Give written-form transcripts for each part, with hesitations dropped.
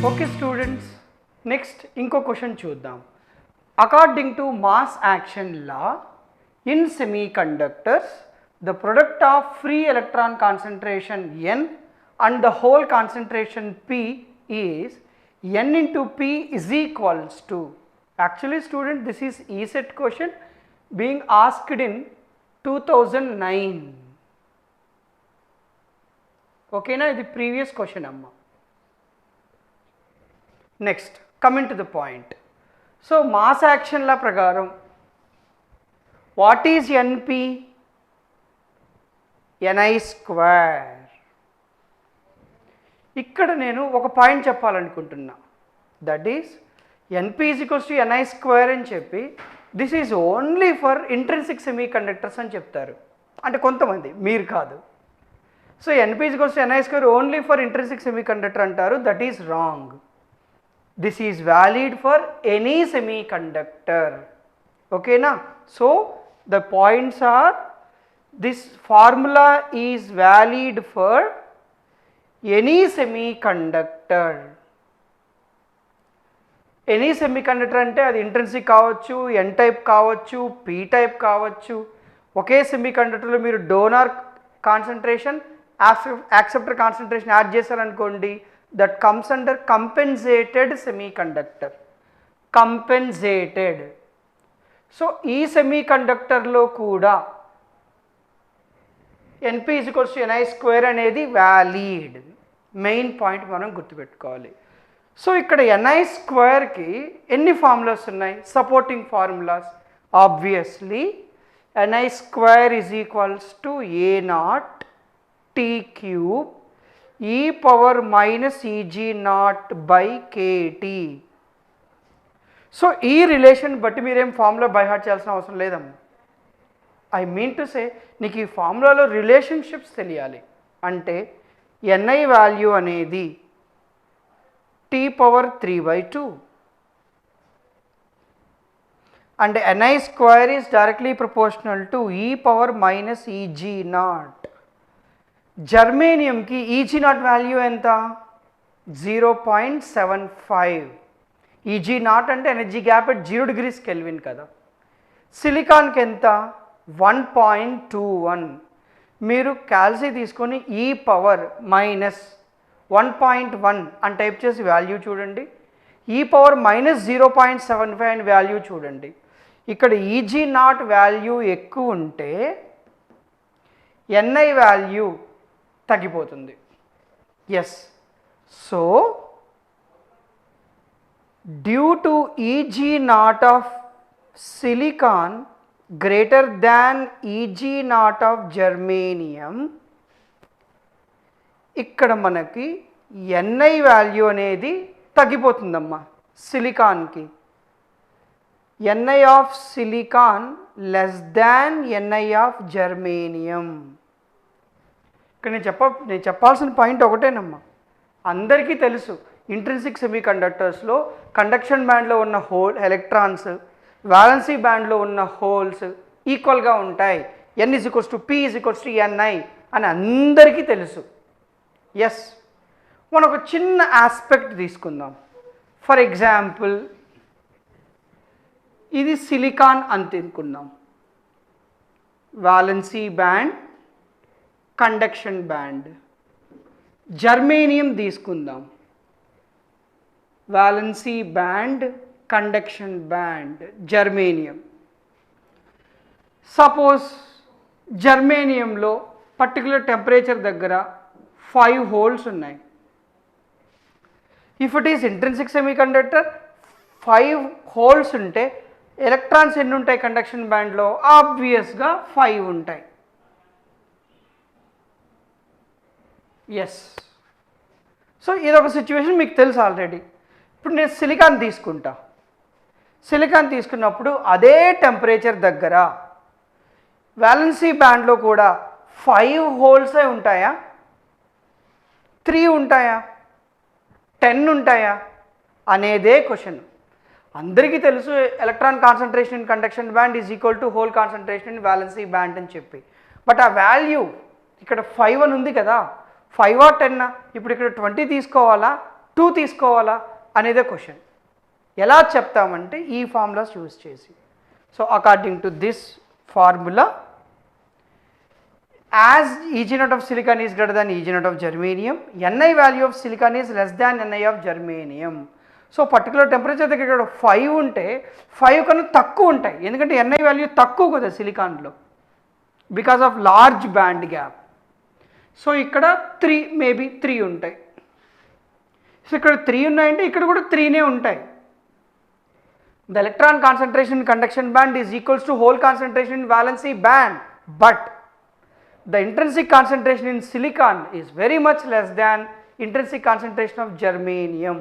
Okay students, next inko question చూద్దాం. According to mass action law in semiconductors, the product of free electron concentration N and the hole concentration P is N into P is equals to, actually student this is ESET question being asked in 2009. Okay na, ఇది previous question amma. Next, coming to the point. So mass action law prakaram, what is NP? Ni square. ikkada nenu oka point cheppalanukuntunna, that is NP is equals to Ni square అని చెప్పి this is only for intrinsic semiconductors అని చెప్తారు, అంటే కొంతమంది, మీరు కాదు. So NP is equals to Ni square only for intrinsic semiconductor అంటారు, that is wrong. This is valid for any semiconductor. Okay na? So the points are, this formula is valid for any semiconductor. Any semiconductor ante adi intrinsic కావచ్చు, n type కావచ్చు, p type కావచ్చు. ఒకే semiconductor లో మీరు donor concentration, acceptor concentration add చేశారనుకోండి, that comes under compensated semiconductor. Compensated. So ఈ semiconductor లో కూడా NP is equals to Ni square అనేది valid. మెయిన్ పాయింట్ మనం గుర్తుపెట్టుకోవాలి. సో ఇక్కడ Ni square కి ఎన్ని ఫార్ములాస్ ఉన్నాయి? Supporting formulas. Obviously Ni square is equals to A0 T cube e power minus Eg0 by kT. So ఈ relation బట్టి మీరేం ఫార్ములా బై హార్ట్ చేయాల్సిన అవసరం లేదమ్మా. ఐ మీన్ టు సే, నీకు ఈ ఫార్ములాలో రిలేషన్షిప్స్ తెలియాలి. అంటే Ni వాల్యూ అనేది T power 3/2 and Ni square is directly proportional to e power minus Eg0. జర్మేనియంకి Eg0 value ఎంత? 0.75. Eg0 అంటే energy gap at 0 degrees Kelvin కదా. సిలికాన్కి ఎంత? 1.21. మీరు క్యాల్సీ తీసుకొని ఈ పవర్ మైనస్ 1.1 అని టైప్ చేసి వాల్యూ చూడండి, ఈ పవర్ మైనస్ 0.75 అని వాల్యూ చూడండి. ఇక్కడ Eg0 వాల్యూ ఎక్కువ ఉంటే Ni వాల్యూ తగ్గిపోతుంది. Yes, so due to Eg0 of silicon greater than Eg0 of germanium, ఇక్కడ మనకి Ni వాల్యూ అనేది తగ్గిపోతుందమ్మా. సిలికాన్కి Ni of silicon less than Ni of germanium. ఇక్కడ నేను చెప్పాల్సిన పాయింట్ ఒకటేనమ్మా, అందరికీ తెలుసు ఇంట్రిన్సిక్ సెమీకండక్టర్స్లో కండక్షన్ బ్యాండ్లో ఉన్న హోల్ ఎలక్ట్రాన్స్ వాలెన్సీ బ్యాండ్లో ఉన్న హోల్స్ ఈక్వల్గా ఉంటాయి. N is equals to P is equals to Ni అని అందరికీ తెలుసు. ఎస్, మనం ఒక చిన్న ఆస్పెక్ట్ తీసుకుందాం. ఫర్ ఎగ్జాంపుల్ ఇది సిలికాన్ అని తీసుకుందాం, valency band, conduction band. Germanium తీసుకుందాం, valency band, conduction band, germanium. Suppose జర్మేనియంలో పర్టికులర్ టెంపరేచర్ దగ్గర 5 హోల్స్ ఉన్నాయి. If it is intrinsic semiconductor, 5 holes ఉంటే ఎలక్ట్రాన్స్ ఎన్ని ఉంటాయి కండక్షన్ బ్యాండ్లో? ఆబ్వియస్గా 5 ఉంటాయి. ఎస్, సో ఇదొక సిచ్యువేషన్ మీకు తెలుసు ఆల్రెడీ. ఇప్పుడు నేను సిలికాన్ తీసుకుంటా. సిలికాన్ తీసుకున్నప్పుడు అదే టెంపరేచర్ దగ్గర వాలెన్సీ బ్యాండ్లో కూడా 5 హోల్సే ఉంటాయా? 3 ఉంటాయా? 10 ఉంటాయా అనేదే క్వశ్చన్. అందరికీ తెలుసు electron concentration in conduction band is equal to whole concentration in valency band అని చెప్పి. బట్ ఆ వాల్యూ ఇక్కడ 5 అని ఉంది కదా, 5 or 10? ఇప్పుడు ఇక్కడ 20 తీసుకోవాలా, 2 తీసుకోవాలా అనేదే క్వశ్చన్. ఎలా చెప్తామంటే ఈ ఫార్ములాస్ యూజ్ చేసి. So according to this formula, as Eg naught of silicon is greater than Eg naught of germanium, Ni value of silicon is less than Ni of germanium. So particular temperature దగ్గర ఇక్కడ 5 ఉంటే 5 కన్నా తక్కువ ఉంటాయి, ఎందుకంటే Ni value తక్కువ కదా సిలికాన్లో because of large band gap. So ఇక్కడ 3 మేబీ 3 ఉంటాయి. సో ఇక్కడ 3 ఉన్నాయంటే ఇక్కడ కూడా 3నే ఉంటాయి. The electron concentration in conduction band is equals to whole concentration in valency band, but the intrinsic concentration in silicon is very much less than intrinsic concentration of germanium.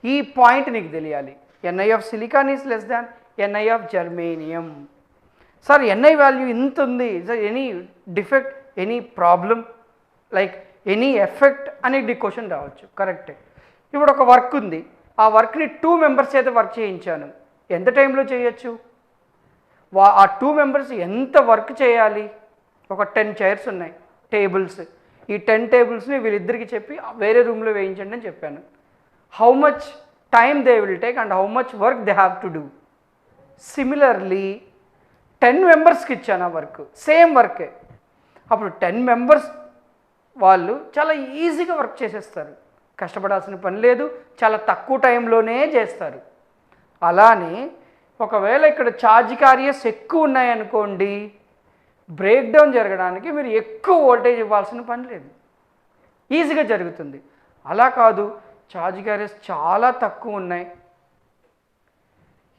ఈ point నీకు తెలియాలి. Ni of silicon is less than Ni of germanium. Sir Ni value ఇంత ఉంది, sir any defect, any problem, like any effect అనేది question రావచ్చు. కరెక్టే. ఇప్పుడు ఒక వర్క్ ఉంది, ఆ వర్క్ని 2 మెంబర్స్ చేత వర్క్ చేయించాను, ఎంత టైంలో చేయొచ్చు? ఆ 2 మెంబర్స్ ఎంత వర్క్ చేయాలి? ఒక 10 చైర్స్ ఉన్నాయి, టేబుల్స్. ఈ 10 టేబుల్స్ని వీళ్ళిద్దరికి చెప్పి వేరే రూమ్లో వేయించండి అని చెప్పాను. How much time they will take and how much work they have to do. Similarly 10 మెంబర్స్కి ఇచ్చాను ఆ వర్క్, సేమ్ వర్కే. అప్పుడు 10 మెంబర్స్ వాళ్ళు చాలా ఈజీగా వర్క్ చేసేస్తారు, కష్టపడాల్సిన పని లేదు, చాలా తక్కువ టైంలోనే చేస్తారు. అలానే ఒకవేళ ఇక్కడ ఛార్జ్ క్యారియర్స్ ఎక్కువ ఉన్నాయనుకోండి, బ్రేక్ డౌన్ జరగడానికి మీరు ఎక్కువ వోల్టేజ్ ఇవ్వాల్సిన పని లేదు, ఈజీగా జరుగుతుంది. అలా కాదు, ఛార్జ్ క్యారియర్స్ చాలా తక్కువ ఉన్నాయి,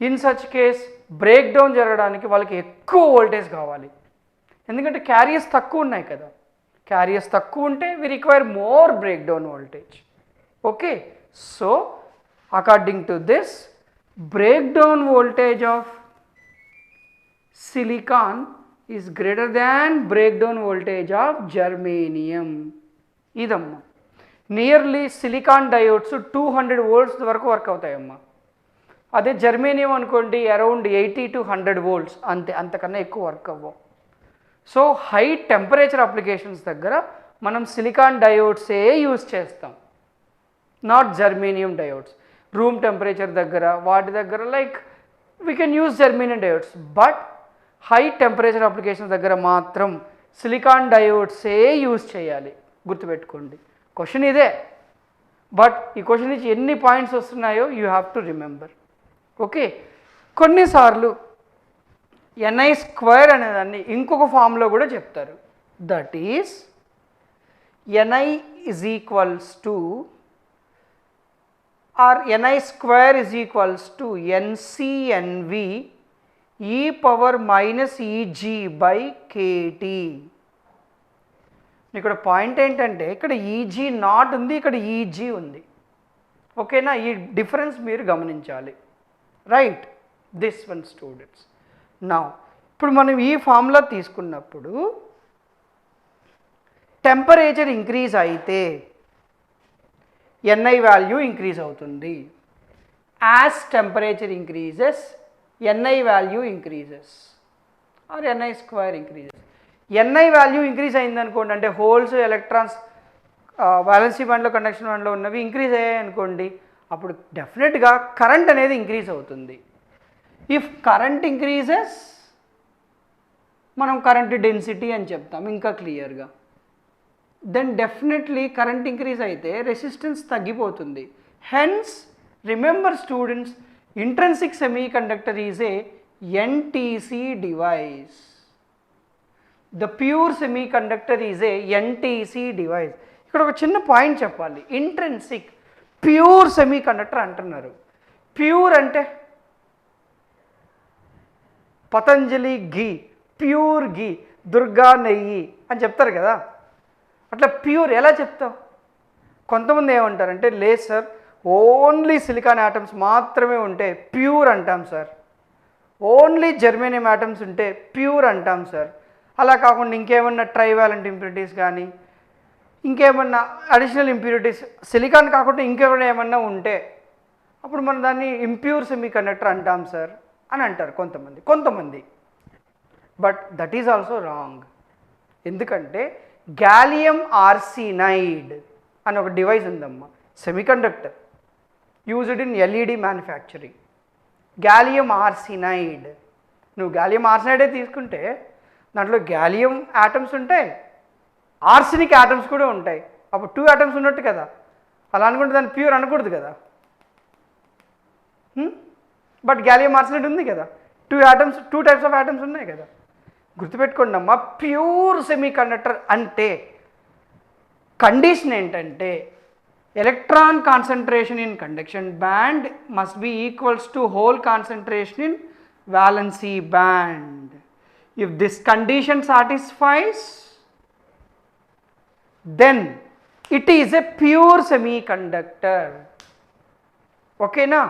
in such case break down జరగడానికి వాళ్ళకి ఎక్కువ వోల్టేజ్ కావాలి, ఎందుకంటే క్యారియర్స్ తక్కువ ఉన్నాయి కదా. క్యారియర్స్ తక్కువ ఉంటే we require more breakdown voltage. Okay, so according to this, breakdown voltage of silicon is greater than breakdown voltage of germanium. ఇదమ్మా నియర్లీ సిలికాన్ డయోడ్స్ 200 volts వరకు వర్క్ అవుతాయమ్మా. అదే జర్మేనియం అనుకోండి అరౌండ్ 80 to 100 volts, అంతే, అంతకన్నా ఎక్కువ work అవ్వవు. So high temperature applications దగ్గర మనం సిలికాన్ డయోడ్సే యూజ్ చేస్తాం, not germanium diodes. Room temperature దగ్గర వాటి దగ్గర like we can use germanium diodes, but high temperature applications దగ్గర మాత్రం సిలికాన్ డయోడ్సే యూజ్ చేయాలి. గుర్తుపెట్టుకోండి, క్వశ్చన్ ఇదే, బట్ ఈ క్వశ్చన్ నుంచి ఎన్ని పాయింట్స్ వస్తున్నాయో you have to remember. Okay, కొన్నిసార్లు Ni స్క్వేర్ అనేదాన్ని ఇంకొక ఫామ్లో కూడా చెప్తారు. That is Ni is equals to, or Ni square is equals to NcNV e power minus Eg by kT. ఇక్కడ పాయింట్ ఏంటంటే ఇక్కడ Eg నాట్ ఉంది, ఇక్కడ Eg ఉంది. ఓకేనా, ఈ డిఫరెన్స్ మీరు గమనించాలి. Right, this one students. నా ఇప్పుడు మనం ఈ ఫార్ములా తీసుకున్నప్పుడు టెంపరేచర్ ఇంక్రీజ్ అయితే Ni వాల్యూ ఇంక్రీజ్ అవుతుంది. As temperature increases Ni value increases or Ni square increases. Ni value increase అయిందనుకోండి, అంటే హోల్స్, ఎలక్ట్రాన్స్ వాలెన్సీ బ్యాండ్లో, కండక్షన్ బ్యాండ్లో ఉన్నవి ఇంక్రీజ్ అయ్యాయి అనుకోండి, అప్పుడు డెఫినెట్గా కరెంట్ అనేది ఇంక్రీజ్ అవుతుంది. ఇఫ్ కరెంట్ ఇంక్రీజెస్ మనం కరెంట్ డెన్సిటీ అని చెప్తాం ఇంకా క్లియర్గా. దెన్ డెఫినెట్లీ కరెంట్ ఇంక్రీజ్ అయితే రెసిస్టెన్స్ తగ్గిపోతుంది. Hence remember students, intrinsic semi conductor is a NTC device. The pure semi conductor is a NTC device. ఇక్కడ ఒక చిన్న పాయింట్ చెప్పాలి. ఇంట్రెన్సిక్, ప్యూర్ సెమీ కండక్టర్ అంటున్నారు. ప్యూర్ అంటే పతంజలి ఘీ, ప్యూర్ ఘీ, దుర్గా నెయ్యి అని చెప్తారు కదా, అట్లా ప్యూర్ ఎలా చెప్తావు? కొంతమంది ఏమంటారంటే లేదు సార్, ఓన్లీ సిలికాన్ ఆటమ్స్ మాత్రమే ఉంటే ప్యూర్ అంటాం సార్, ఓన్లీ జర్మేనియం ఆటమ్స్ ఉంటే ప్యూర్ అంటాం సార్. అలా కాకుండా ఇంకేమన్నా ట్రైవాలెంట్ ఇంప్యూరిటీస్ కానీ ఇంకేమన్నా అడిషనల్ ఇంప్యూరిటీస్ సిలికాన్ కాకుండా ఇంకేమైనా ఏమన్నా ఉంటే అప్పుడు మనం దాన్ని ఇంప్యూర్ సెమీ కండక్టర్ అంటాం సార్ అని అంటారు కొంతమంది. But that is also wrong. ఎందుకంటే గ్యాలియం ఆర్సినైడ్ అని ఒక డివైస్ ఉందమ్మా, semi conductor, used in LED manufacturing. Gallium arsenide, నువ్వు గ్యాలియం ఆర్సినైడే తీసుకుంటే దాంట్లో గ్యాలియం యాటమ్స్ ఉంటాయి, ఆర్సినిక్ యాటమ్స్ కూడా ఉంటాయి. అప్పుడు 2 యాటమ్స్ ఉన్నట్టు కదా, అలా అనుకుంటే దాన్ని ప్యూర్ అనకూడదు కదా. బట్ గ్యాలియం ఆర్సినైడ్ ఉంది కదా, 2 టైప్స్ ఆఫ్ యాటమ్స్ ఉన్నాయి కదా. గుర్తుపెట్టుకోండి అమ్మా, ప్యూర్ సెమీ కండక్టర్ అంటే కండిషన్ ఏంటంటే electron concentration in conduction band must be equals to whole concentration in valency band. If this condition satisfies, then it is a pure semiconductor. Okay na?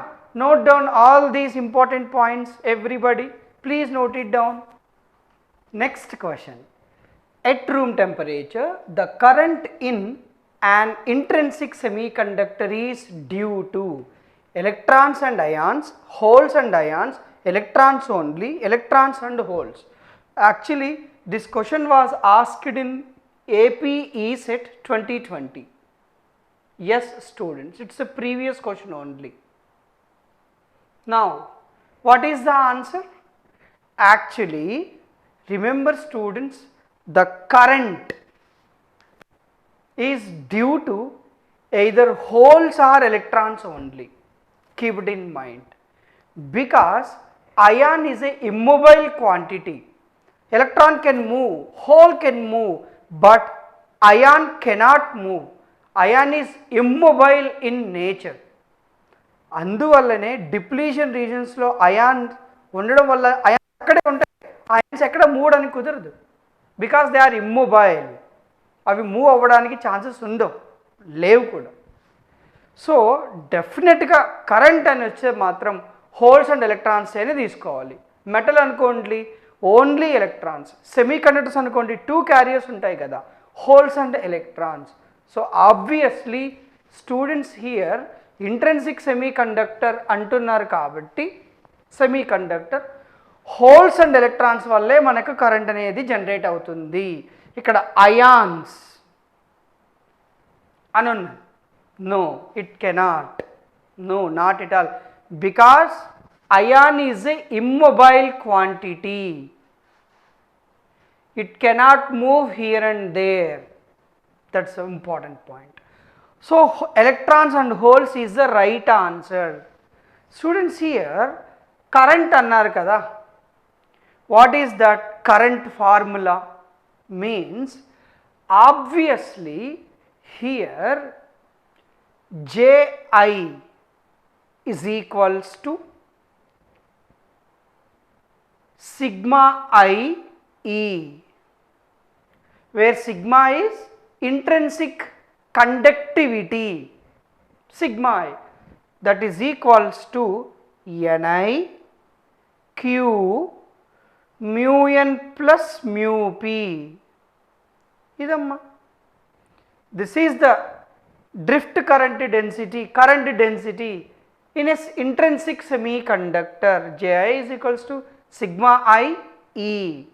Note down all these important points, everybody. Please note it down. Next question. At room temperature, the current in an intrinsic semiconductor is due to electrons and ions, holes and ions, electrons only, electrons and holes. Actually, this question was asked in AP ESET 2020. Yes, students, it's a previous question only. Now, what is the answer? Actually, remember students, the current is due to either holes or electrons only. Keep it in mind. Because ion is a immobile quantity. Electron can move, hole can move, but ion cannot move. Ion is immobile in nature. అందువల్లనే depletion రీజన్స్లో ion ఉండడం వల్ల ion అక్కడే ఉంటాయి, ions ఎక్కడ move అని కుదరదు. Because they are immobile, అవి move అవ్వడానికి ఛాన్సెస్ ఉండవు, లేవు కూడా. సో డెఫినెట్గా కరెంట్ అని వచ్చే మాత్రం హోల్స్ అండ్ ఎలక్ట్రాన్స్ అని తీసుకోవాలి. మెటల్ అనుకోండి ఓన్లీ ఎలక్ట్రాన్స్, సెమీ కండక్టర్స్ అనుకోండి 2 క్యారియర్స్ ఉంటాయి కదా, holes and electrons. So obviously students here intrinsic semi conductor అంటున్నారు కాబట్టి semi conductor holes and electrons వల్లే మనకు కరెంట్ అనేది జనరేట్ అవుతుంది. ఇక్కడ అయాన్స్ అని ఉన్నది, no it cannot, no not at all, because ion is a immobile quantity, it cannot move here and there. That's an important point. So electrons and holes is the right answer. Students, here current annar kada, what is that current formula? Means obviously here JI is equals to sigma I E, where sigma is intrinsic conductivity, sigma I, that is equals to Ni Q mu n plus mu p. Idamma, this is the drift current density in a intrinsic semiconductor. Ji is equals to sigma I E.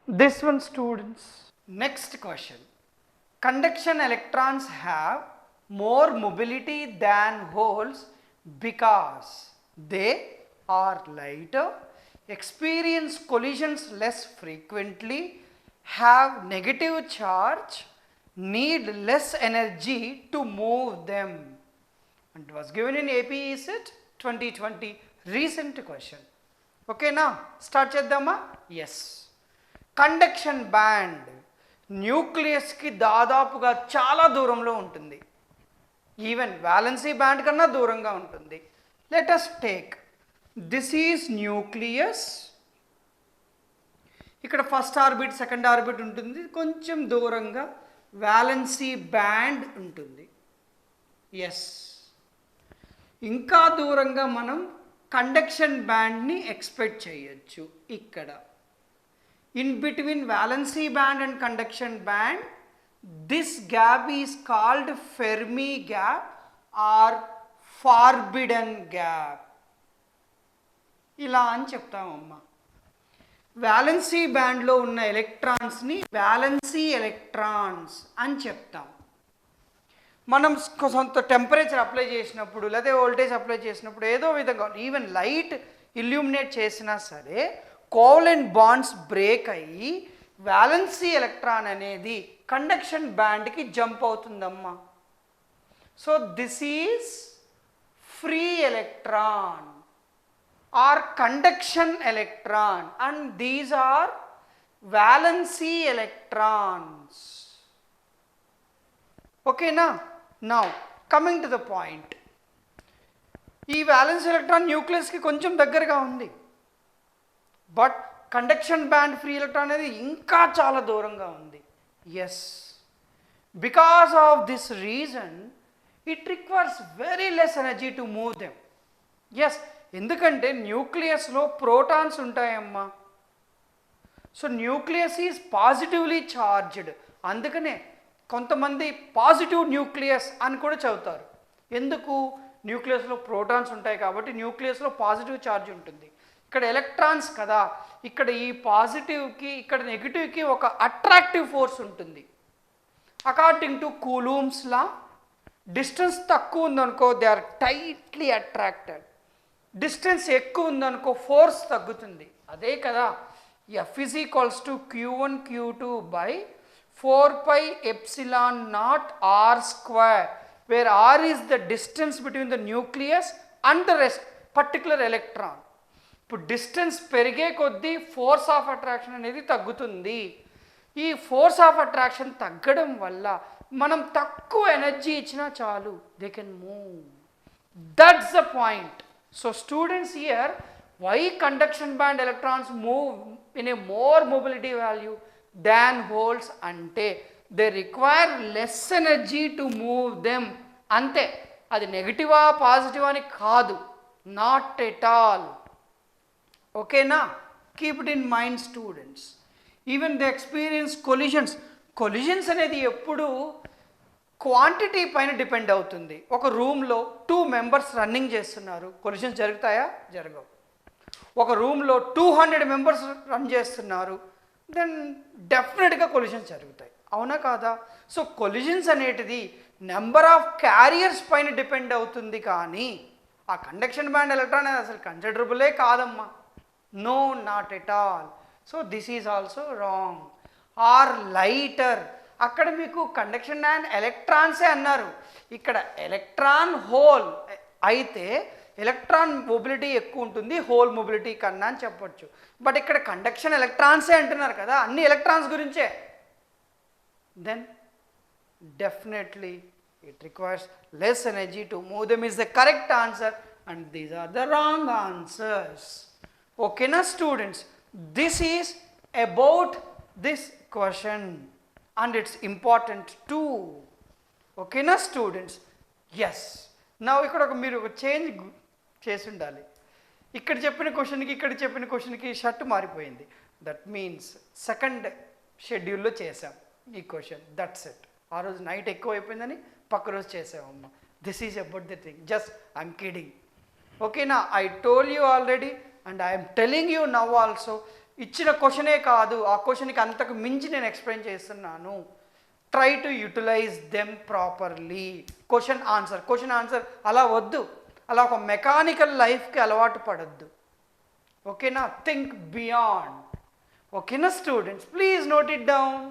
This one, students. Next question. Conduction electrons have more mobility than holes because they are lighter, experience collisions less frequently, have negative charge, need less energy to move them. And it was given in AP ESET 2020, recent question. Okay, now start చేద్దామా? Yes. Conduction band న్యూక్లియస్కి దాదాపుగా చాలా దూరంలో ఉంటుంది, even valency band కన్నా దూరంగా ఉంటుంది. Let us take this is nucleus, ఇక్కడ first orbit second orbit ఉంటుంది, కొంచెం దూరంగా వ్యాలెన్సీ బ్యాండ్ ఉంటుంది. ఎస్, ఇంకా దూరంగా మనం కండక్షన్ బ్యాండ్ని ఎక్స్పెక్ట్ చేయొచ్చు. ఇక్కడ in between valency band and conduction band, this gap is called Fermi gap or forbidden gap. ఇలా అని చెప్తామమ్మా. వ్యాలెన్సీ బ్యాండ్లో ఉన్న ఎలక్ట్రాన్స్ని వ్యాలెన్సీ ఎలక్ట్రాన్స్ అని చెప్తాం. మనం కొంత టెంపరేచర్ అప్లై చేసినప్పుడు లేదా వోల్టేజ్ అప్లై చేసినప్పుడు ఏదో విధంగా ఈవెన్ లైట్ ఇల్యూమినేట్ చేసినా సరే కోవలెంట్ బాండ్స్ బ్రేక్ అయ్యి వ్యాలెన్సీ ఎలక్ట్రాన్ అనేది కండక్షన్ బ్యాండ్కి జంప్ అవుతుందమ్మా. So this is free electron or conduction electron and these are valency electrons. ఓకేనా? Now coming to the point, ఈ వ్యాలెన్స్ ఎలక్ట్రాన్ న్యూక్లియస్కి కొంచెం దగ్గరగా ఉంది, but conduction band free electron అనేది ఇంకా చాలా దూరంగా ఉంది. Yes, because of this reason it requires very less energy to move them. Yes, ఎందుకంటే న్యూక్లియస్లో ప్రోటాన్స్ ఉంటాయమ్మా. So nucleus is positively charged, అందుకనే కొంతమంది పాజిటివ్ న్యూక్లియస్ అని కూడా చదువుతారు. ఎందుకు? న్యూక్లియస్లో ప్రోటాన్స్ ఉంటాయి కాబట్టి న్యూక్లియస్లో పాజిటివ్ ఛార్జ్ ఉంటుంది. ఇక్కడ ఎలక్ట్రాన్స్ కదా, ఇక్కడ ఈ పాజిటివ్కి ఇక్కడ నెగిటివ్కి ఒక అట్రాక్టివ్ ఫోర్స్ ఉంటుంది. According to Coulomb's law distance తక్కువ ఉందనుకో they are tightly attracted, distance ఎక్కువ ఉందనుకో ఫోర్స్ తగ్గుతుంది. అదే కదా F is equals to Q1 Q2 by 4 pi epsilon naught R square, where R is the distance between the nucleus and the rest particular electron. ఇప్పుడు distance పెరిగే కొద్దీ force of attraction అనేది తగ్గుతుంది. ఈ ఫోర్స్ ఆఫ్ అట్రాక్షన్ తగ్గడం వల్ల మనం తక్కువ ఎనర్జీ ఇచ్చినా చాలు, they can move. That's the point. So students here, why conduction band electrons move in a more mobility value than holes ante they require less energy to move them. ante adi negative ah positive ani kaadu, not at all. Okay na? Keep it in mind students. Even they experience collisions అనేది ఎప్పుడు quantity పైన depend అవుతుంది. ఒక రూమ్లో 2 members running చేస్తున్నారు, collisions జరుగుతాయా? జరగవు. ఒక రూమ్లో 200 మెంబర్స్ రన్ చేస్తున్నారు, దెన్ డెఫినెట్గా కొలిషన్స్ జరుగుతాయి. అవునా కాదా? సో కొలిషన్స్ అనేటిది నెంబర్ ఆఫ్ క్యారియర్స్ పైన డిపెండ్ అవుతుంది, కానీ ఆ కండక్షన్ బ్యాండ్ ఎలక్ట్రాన్ అనేది అసలు కన్సిడరబులే కాదమ్మా. No, not at all. So this is also wrong. Or lighter, అక్కడ మీకు కండక్షన్ బ్యాండ్ ఎలక్ట్రాన్సే అన్నారు, ఇక్కడ ఎలక్ట్రాన్ హోల్ అయితే ఎలక్ట్రాన్ మొబిలిటీ ఎక్కువ ఉంటుంది హోల్ మొబిలిటీ కన్నా అని చెప్పొచ్చు. బట్ ఇక్కడ కండక్షన్ ఎలక్ట్రాన్సే అంటున్నారు కదా, అన్ని ఎలక్ట్రాన్స్ గురించే. Then definitely it requires less energy to move them is the correct answer and these are the wrong answers. ఓకేనా students? This is about this question and it's important too. ఓకేనా students? Yes, నా ఇక్కడ మీరు ఒక change చేసి ఉండాలి. ఇక్కడ చెప్పిన క్వశ్చన్కి ఇక్కడ చెప్పిన క్వశ్చన్కి షర్ట్ మారిపోయింది. దట్ మీన్స్ సెకండ్ షెడ్యూల్లో చేసాం ఈ క్వశ్చన్, దట్స్ ఇట్. ఆ రోజు నైట్ ఎక్కువ అయిపోయిందని పక్క రోజు చేసామమ్మా. This is about the thing, just I'm kidding. ఓకేనా? I told you already and I'm telling you now also. ఇచ్చిన క్వశ్చనే కాదు, ఆ క్వశ్చన్కి అంతకు మించి నేను ఎక్స్ప్లెయిన్ చేస్తున్నాను. Try to utilize them properly. Question answer అలా వద్దు, అలా ఒక మెకానికల్ లైఫ్కి అలవాటు పడద్దు. ఓకేనా? Think beyond. ఓకేనా students? Please note it down.